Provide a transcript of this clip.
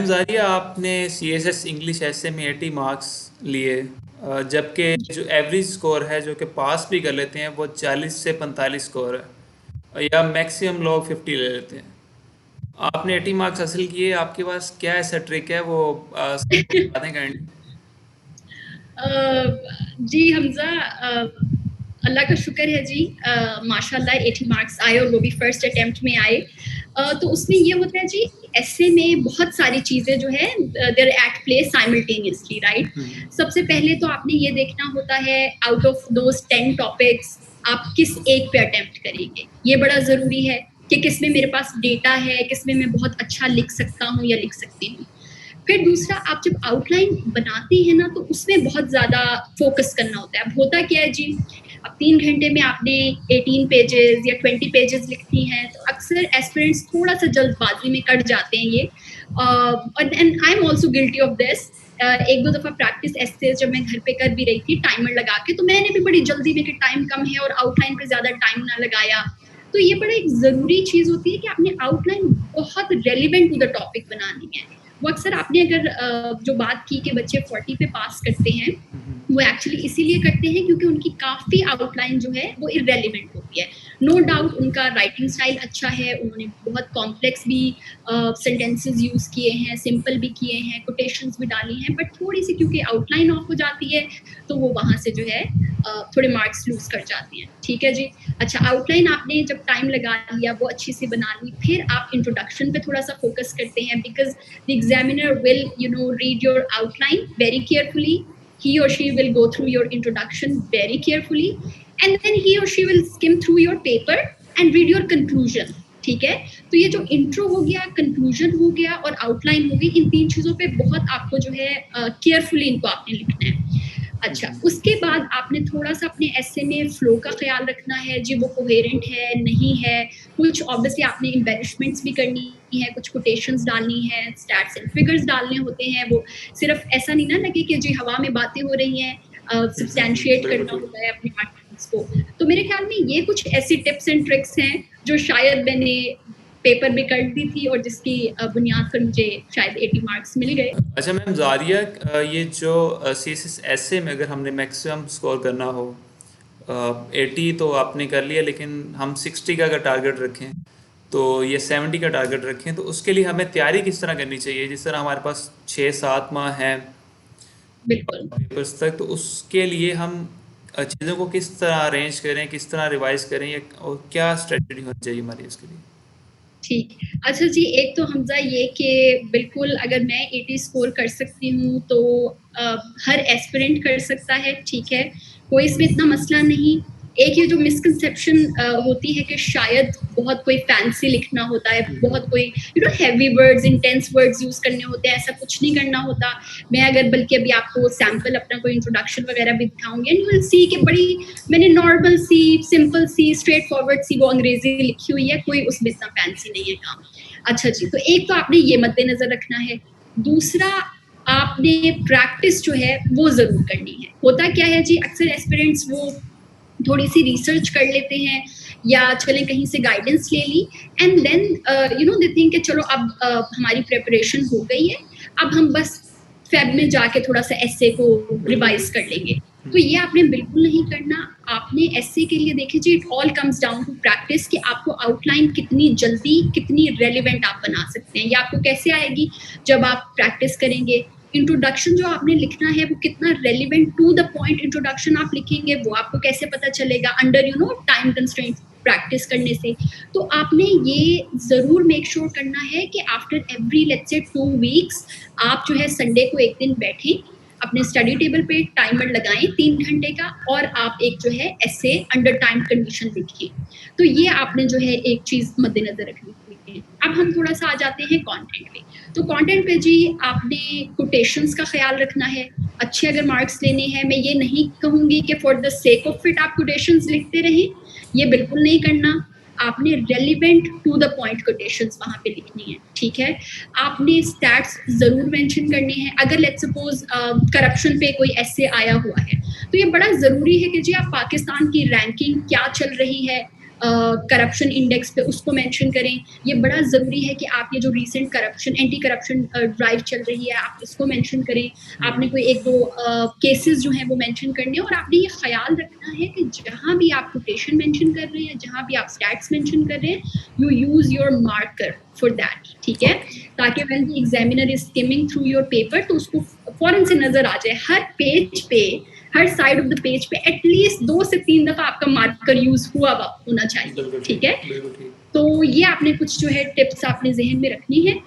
जारिया, आपने CSS English ऐसे में 80 मार्क्स लिए, जबकि जो एवरेज स्कोर है जो कि पास भी कर लेते हैं वो 40 से 45 स्कोर है, या मैक्सिमम लोग 50 ले लेते हैं। आपने 80 मार्क्स हासिल किए, आपके पास क्या ऐसा ट्रिक है वो बता दें काइंडली। जी हमजा, अल्लाह का शुक्र है जी। माशाल्लाह 80 मार्क्स आए और वो भी फर्स्ट अटेम्प्ट में आए। तो उसमें ये होता है जी, ऐसे में बहुत सारी चीज़ें जो है there at play simultaneously, right. सबसे पहले तो आपने ये देखना होता है आउट ऑफ दोज 10 टॉपिक्स आप किस एक पे अटेम्प्ट करेंगे। ये बड़ा ज़रूरी है कि किस में मेरे पास डेटा है, किस में मैं बहुत अच्छा लिख सकता हूँ या लिख सकती हूँ। फिर दूसरा, आप जब आउटलाइन बनाती हैं ना, तो उसमें बहुत ज़्यादा फोकस करना होता है। अब होता क्या है जी, अब 3 घंटे में आपने 18 पेजेस या 20 पेजेस लिखती हैं, तो अक्सर एस्पिरेंट्स थोड़ा सा जल्दबाजी में कट जाते हैं ये। And I am also guilty of this. एक दो दफ़ा प्रैक्टिस एस्सेज जब मैं घर पे कर भी रही थी टाइमर लगा के, तो मैंने भी बड़ी जल्दी में कि टाइम कम है और आउटलाइन पे ज़्यादा टाइम ना लगाया। तो ये बड़ा एक ज़रूरी चीज़ होती है कि आपने आउटलाइन बहुत रेलिवेंट टू द टॉपिक बनानी है। वो अक्सर आपने अगर जो बात की कि बच्चे 40 पे पास करते हैं, वो एक्चुअली इसीलिए करते हैं क्योंकि उनकी काफ़ी आउटलाइन जो है वो इररेलेवेंट होती है। नो डाउट उनका राइटिंग स्टाइल अच्छा है, उन्होंने बहुत कॉम्प्लेक्स भी सेंटेंसेस यूज़ किए हैं, सिंपल भी किए हैं, कोटेशंस भी डाली हैं, बट थोड़ी सी क्योंकि आउटलाइन ऑफ हो जाती है तो वो वहाँ से जो है थोड़े मार्क्स लूज़ कर जाती हैं। ठीक है जी। अच्छा, आउटलाइन आपने जब टाइम लगा लिया, वो अच्छी सी बना ली, फिर आप इंट्रोडक्शन पे थोड़ा सा फोकस करते हैं, because the examiner will read your outline very carefully. He or she will go through your introduction very carefully, and then he or she will skim through your paper and read your conclusion. ठीक है। तो ये जो intro हो गया, conclusion हो गया और आउटलाइन हो गई, इन 3 चीज़ों पे बहुत आपको जो है केयरफुली इनको आपने लिखना है। अच्छा, उसके बाद आपने थोड़ा-सा अपने एस्से में फ्लो का ख़्याल रखना है जी, वो कोहेरेंट है, नहीं है। कुछ ऑब्वियसली आपने एम्बेलिशमेंट्स भी करनी है, कुछ कोटेशंस डालनी है, स्टैट्स एंड फिगर्स डालने होते हैं। वो सिर्फ ऐसा नहीं ना लगे कि जी हवा में बातें हो रही हैं, सब्सटैंशिएट करना होता है अपने आर्टिकल्स को। तो मेरे ख्याल में ये कुछ ऐसी टिप्स एंड ट्रिक्स हैं जो शायद मैंने पेपर में कर दी थी और जिसकी बुनियाद पर मुझे शायद 80 मार्क्स मिल गए। अच्छा मैम जारिया, ये जो सीएसएस ऐसे में अगर हमने मैक्सिमम स्कोर करना हो, 80 तो आपने कर लिया, लेकिन हम 60 का अगर टारगेट रखें तो ये 70 का टारगेट रखें, तो उसके लिए हमें तैयारी किस तरह करनी चाहिए? जिस तरह हमारे पास 6-7 माह हैं बिल्कुल। पेपर्स तक, तो उसके लिए हम चीज़ों को किस तरह अरेंज करें, किस तरह रिवाइज करें, या और क्या स्ट्रेटजी होनी चाहिए हमारी इसके लिए? ठीक। अच्छा जी, एक तो हमजा ये कि बिल्कुल अगर मैं 80 स्कोर कर सकती हूँ तो हर एस्पिरेंट कर सकता है, ठीक है, कोई इसमें इतना मसला नहीं। एक ये जो मिसकंसेप्शन होती है कि शायद बहुत कोई फैंसी लिखना होता है, बहुत कोई heavy words, intense words use करने होते हैं, ऐसा कुछ नहीं करना होता। मैं अगर बल्कि अभी आपको सैम्पल अपना कोई इंट्रोडक्शन वगैरह भी दिखाऊंगी, एंड यू विल सी कि बड़ी मैंने नॉर्मल सी, सिंपल सी, स्ट्रेट फॉरवर्ड सी वो अंग्रेजी लिखी हुई है, कोई उसमें इतना फैंसी नहीं है काम। अच्छा जी, तो एक तो आपने ये मद्देनजर रखना है। दूसरा, आपने प्रैक्टिस जो है वो ज़रूर करनी है। होता क्या है जी, अक्सर एस्पिरेंट्स वो थोड़ी सी रिसर्च कर लेते हैं या चले कहीं से गाइडेंस ले ली, एंड देन दे थिंक कि चलो अब हमारी प्रिपरेशन हो गई है, अब हम बस फेब में जाके थोड़ा सा एस्से को रिवाइज कर लेंगे। तो ये आपने बिल्कुल नहीं करना। आपने एस्से के लिए देखिए जी, it all comes down to practice कि आपको आउटलाइन कितनी जल्दी, कितनी रेलिवेंट आप बना सकते हैं। या आपको कैसे आएगी? जब आप प्रैक्टिस करेंगे। इंट्रोडक्शन जो आपने लिखना है वो कितना relevant to the point introduction आप लिखेंगे, वो आपको कैसे पता चलेगा अंडर टाइम कंस्ट्रेंट प्रैक्टिस करने से। तो आपने ये ज़रूर मेक श्योर करना है कि after every let's say 2 weeks आप जो है संडे को एक दिन बैठें, अपने स्टडी टेबल पे टाइमर लगाएं 3 घंटे का, और आप एक जो है ऐसे अंडर टाइम कंडीशन लिखिए। तो ये आपने जो है एक चीज़ मद्देनजर रखनी है। अब हम थोड़ा सा आ जाते हैं कंटेंट पे। तो कंटेंट पे जी आपने कोटेशंस का ख्याल रखना है। अच्छे अगर मार्क्स लेने हैं, मैं ये नहीं कहूँगी कि for the sake of it आप कोटेशंस लिखते रहें, ये बिल्कुल नहीं करना। आपने relevant to the point quotations वहाँ पे लिखनी है, ठीक है। आपने स्टैट्स ज़रूर मेंशन करने हैं। अगर लेट्स सपोज करप्शन पे कोई ऐसे आया हुआ है, तो ये बड़ा ज़रूरी है कि जी आप पाकिस्तान की रैंकिंग क्या चल रही है, करप्शन इंडेक्स पे उसको मेंशन करें। ये बड़ा ज़रूरी है कि आप ये जो recent corruption anti corruption drive चल रही है, आप इसको मेंशन करें। आपने कोई 1-2 केसेस जो हैं वो मेंशन करने हैं और आपने ये ख़्याल रखना है कि जहाँ भी आप कोटेशन मेंशन कर रहे हैं, जहाँ भी आप स्टैट्स मेंशन कर रहे हैं, you use your marker for that, ठीक है? ताकि when the examiner is skimming through your paper तो उसको फौरन से नजर आ जाए। हर पेज पे, हर साइड ऑफ द पेज पे एटलीस्ट 2 से 3 दफा आपका मार्कर यूज हुआ होना चाहिए, ठीक है? तो ये आपने कुछ जो है टिप्स आपने जहन में रखनी है।